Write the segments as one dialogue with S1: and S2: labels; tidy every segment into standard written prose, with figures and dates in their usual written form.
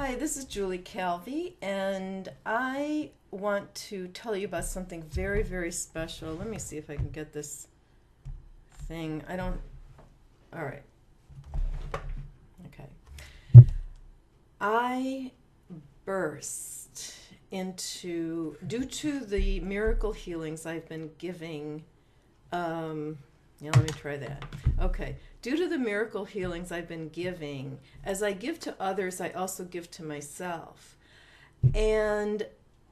S1: Hi, this is Julie Calvey, and I want to tell you about something very, very special. Let me see if I can get this thing. I don't. All right. Okay. I burst due to the miracle healings I've been giving. Let me try that. Okay. Due to the miracle healings I've been giving, as I give to others, I also give to myself. And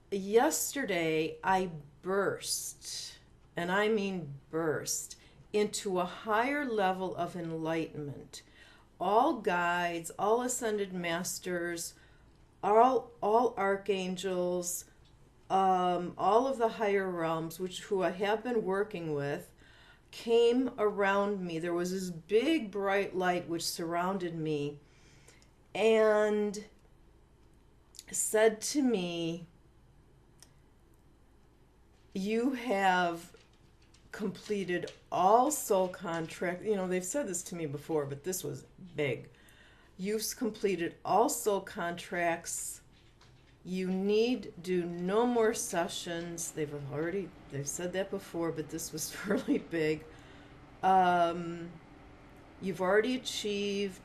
S1: yesterday I burst, and I mean burst, into a higher level of enlightenment. All guides, all ascended masters, all archangels, all of the higher realms, who I have been working with, came around me. There was this big bright light which surrounded me and said to me, you have completed all soul contracts. They've said this to me before, but this was big. You've completed all soul contracts. You need do no more sessions. They've said that before, but this was really big. You've already achieved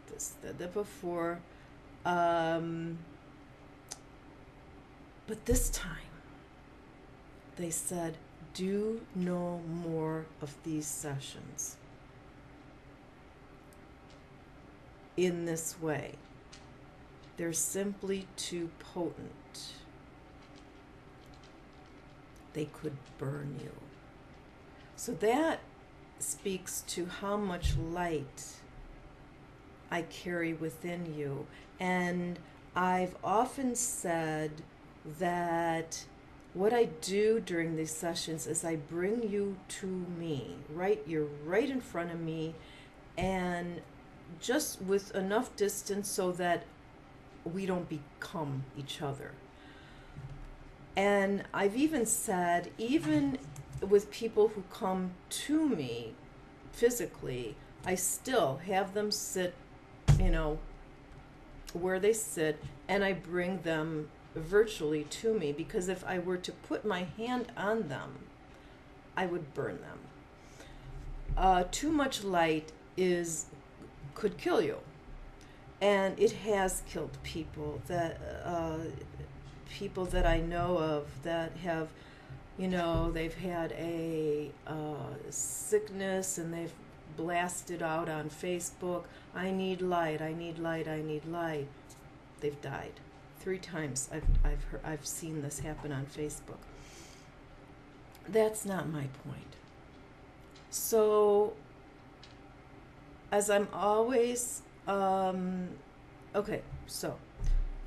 S1: this, that before. But this time, they said, do no more of these sessions in this way. They're simply too potent. They could burn you. So that speaks to how much light I carry within you. And I've often said that what I do during these sessions is I bring you to me, right? You're right in front of me, and just with enough distance so that we don't become each other. And I've even said, even with people who come to me physically, I still have them sit, where they sit, and I bring them virtually to me, because if I were to put my hand on them, I would burn them. Too much light could kill you. And it has killed people that I know of that have, they've had a sickness and they've blasted out on Facebook, I need light, I need light, I need light. They've died. 3 times I've seen this happen on Facebook. That's not my point. So, as I'm always so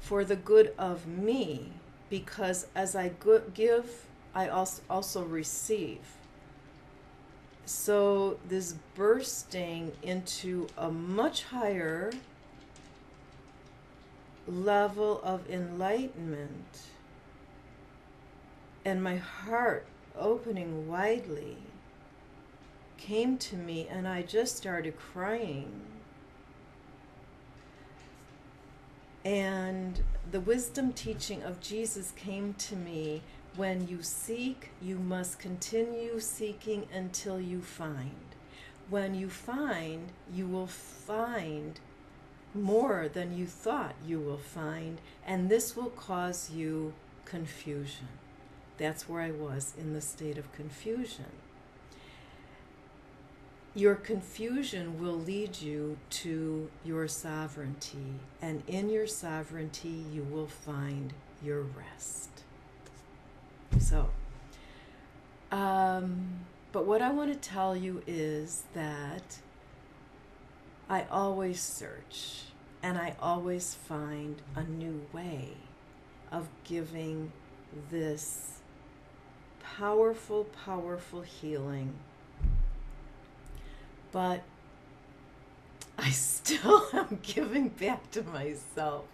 S1: for the good of me, because as I give, I also receive. So this bursting into a much higher level of enlightenment and my heart opening widely came to me, and I just started crying. And the wisdom teaching of Jesus came to me: when you seek, you must continue seeking until you find. When you find, you will find more than you thought you will find, and this will cause you confusion. That's where I was, in the state of confusion. Your confusion will lead you to your sovereignty, and in your sovereignty you will find your rest. So, but what I want to tell you is that I always search, and I always find a new way of giving this powerful, powerful healing. But I still am giving back to myself.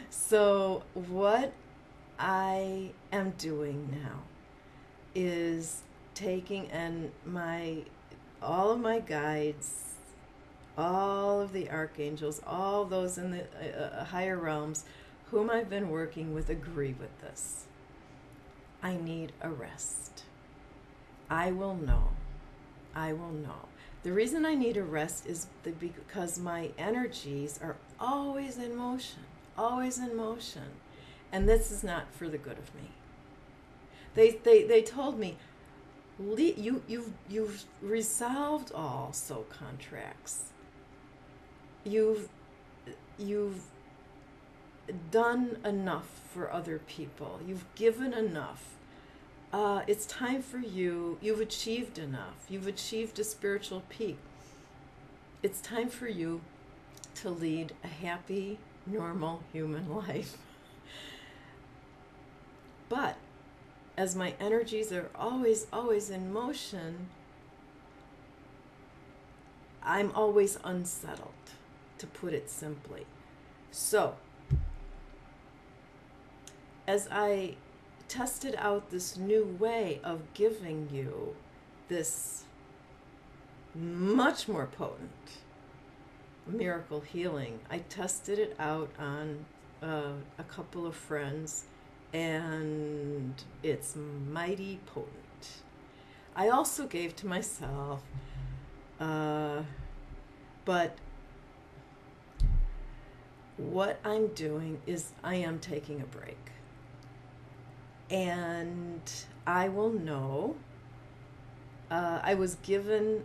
S1: So what I am doing now is taking all of my guides, all of the archangels, all those in the higher realms whom I've been working with agree with this. I need a rest. I will know. I will know. The reason I need a rest is because my energies are always in motion, always in motion. And this is not for the good of me. They told me, you've resolved all soul contracts. You've done enough for other people. You've given enough. It's time for you. You've achieved enough. You've achieved a spiritual peak. It's time for you to lead a happy, normal human life. But as my energies are always, always in motion, I'm always unsettled, to put it simply. So, as I tested out this new way of giving you this much more potent miracle healing, I tested it out on a couple of friends, and it's mighty potent. I also gave to myself, but what I'm doing is I am taking a break. And I will know. I was given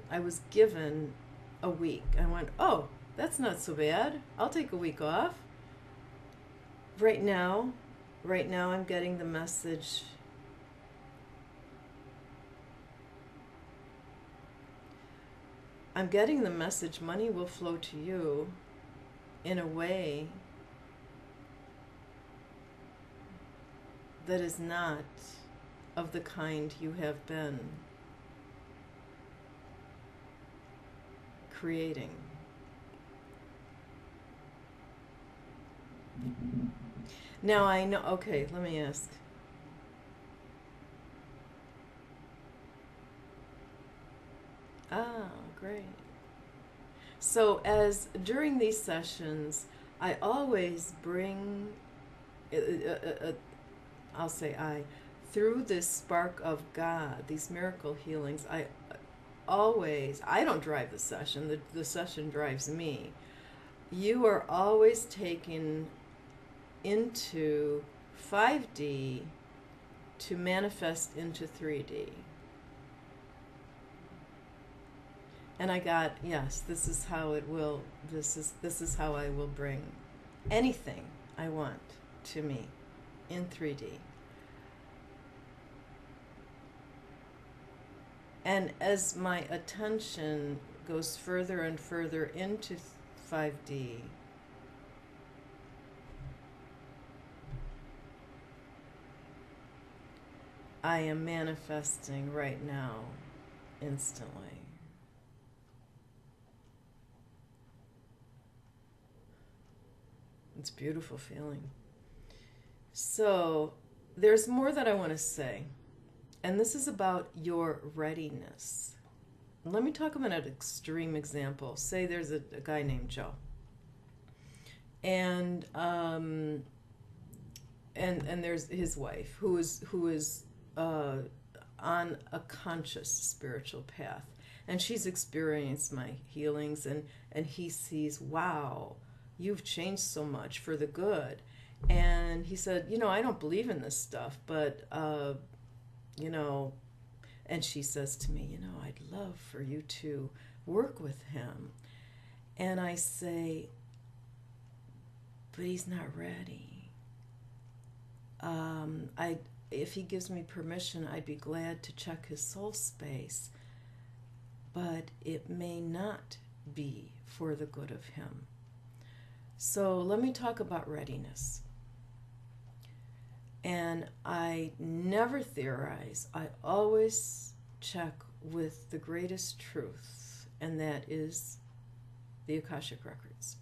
S1: a week. I went, oh, that's not so bad. I'll take a week off. Right now I'm getting the message. I'm getting the message, money will flow to you in a way that is not of the kind you have been creating. Now I know, okay, let me ask. Ah, great. So as during these sessions, I always bring, I'll say through this spark of God, these miracle healings, I don't drive the session, the session drives me. You are always taken into 5D to manifest into 3D. And I got, yes, this is how it will, this is how I will bring anything I want to me in 3D. And as my attention goes further and further into 5D, I am manifesting right now, instantly. It's a beautiful feeling. So there's more that I want to say, and this is about your readiness. Let me talk about an extreme example. Say there's a guy named Joe, and there's his wife who is on a conscious spiritual path, and she's experienced my healings, and he sees, wow, you've changed so much for the good. And he said, I don't believe in this stuff, but and she says to me, I'd love for you to work with him. And I say, but he's not ready. If he gives me permission, I'd be glad to check his soul space, but it may not be for the good of him. So let me talk about readiness. And I never theorize. I always check with the greatest truth, and that is the Akashic Records.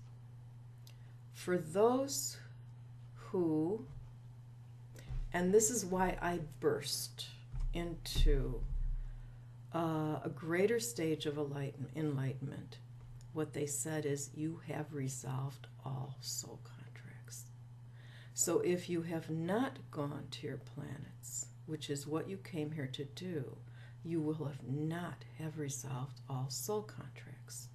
S1: For those who, and this is why I burst into a greater stage of enlightenment, what they said is, you have resolved all soul contracts. So if you have not gone to your planets, which is what you came here to do, you will not have resolved all soul contracts.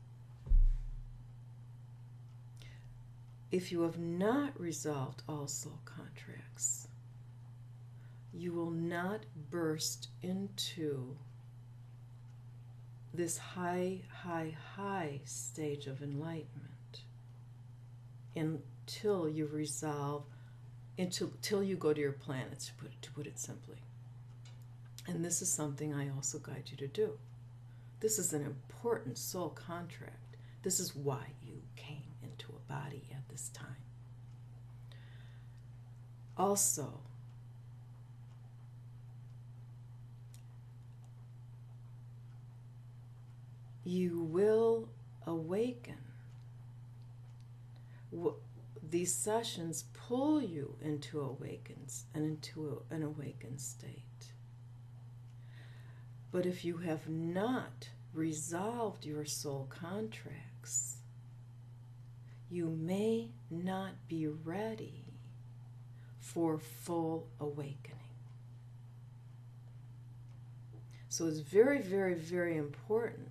S1: If you have not resolved all soul contracts, you will not burst into this high stage of enlightenment until you resolve, until you go to your planets, to put it simply. And this is something I also guide you to do. This is an important soul contract. This is why you came into a body at this time. Also, you will awaken. These sessions pull you into awakens and into an awakened state. But if you have not resolved your soul contracts, you may not be ready for full awakening. So it's very, very, very important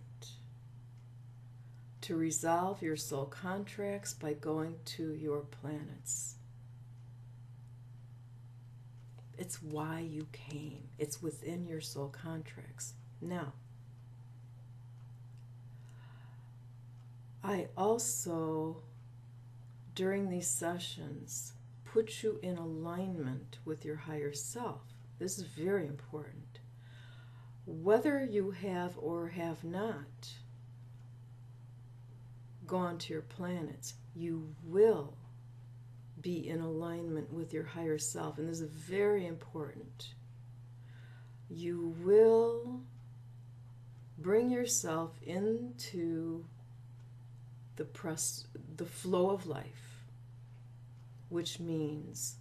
S1: to resolve your soul contracts by going to your planets. It's why you came. It's within your soul contracts. Now, I also, during these sessions, put you in alignment with your higher self. This is very important. Whether you have or have not gone to your planets, you will be in alignment with your higher self, and this is very important. You will bring yourself into the flow of life, which means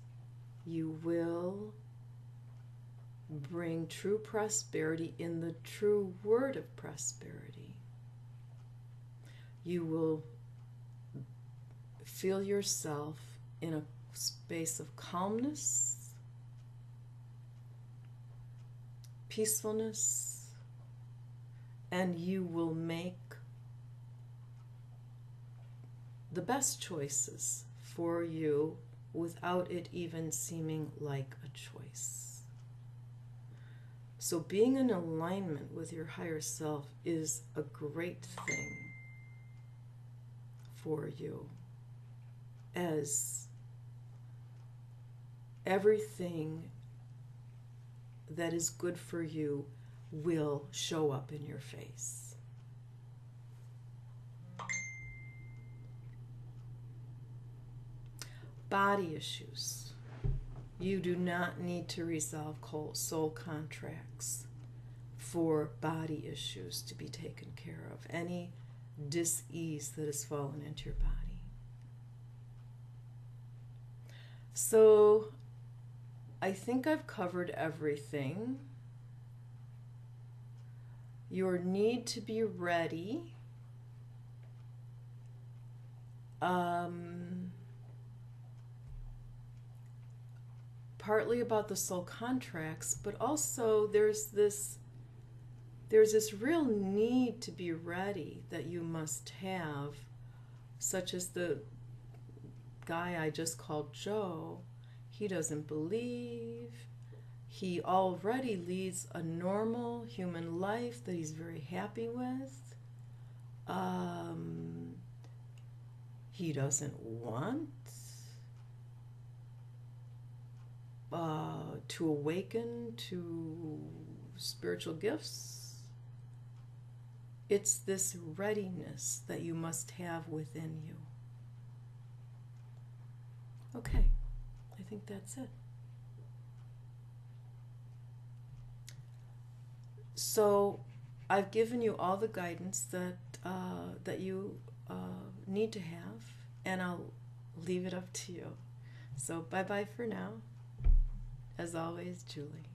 S1: you will bring true prosperity in the true word of prosperity. You will feel yourself in a space of calmness, peacefulness, and you will make the best choices for you without it even seeming like a choice. So being in alignment with your higher self is a great thing for you, as everything that is good for you will show up in your face. Body issues. You do not need to resolve soul contracts for body issues to be taken care of. Any dis-ease that has fallen into your body. So I think I've covered everything. Your need to be ready. Partly about the soul contracts, but also there's this real need to be ready that you must have, such as the guy I just called Joe. He doesn't believe. He already leads a normal human life that he's very happy with. He doesn't want to awaken to spiritual gifts. It's this readiness that you must have within you. Okay, I think that's it. So I've given you all the guidance that you need to have, and I'll leave it up to you. So bye-bye for now. As always, Julie.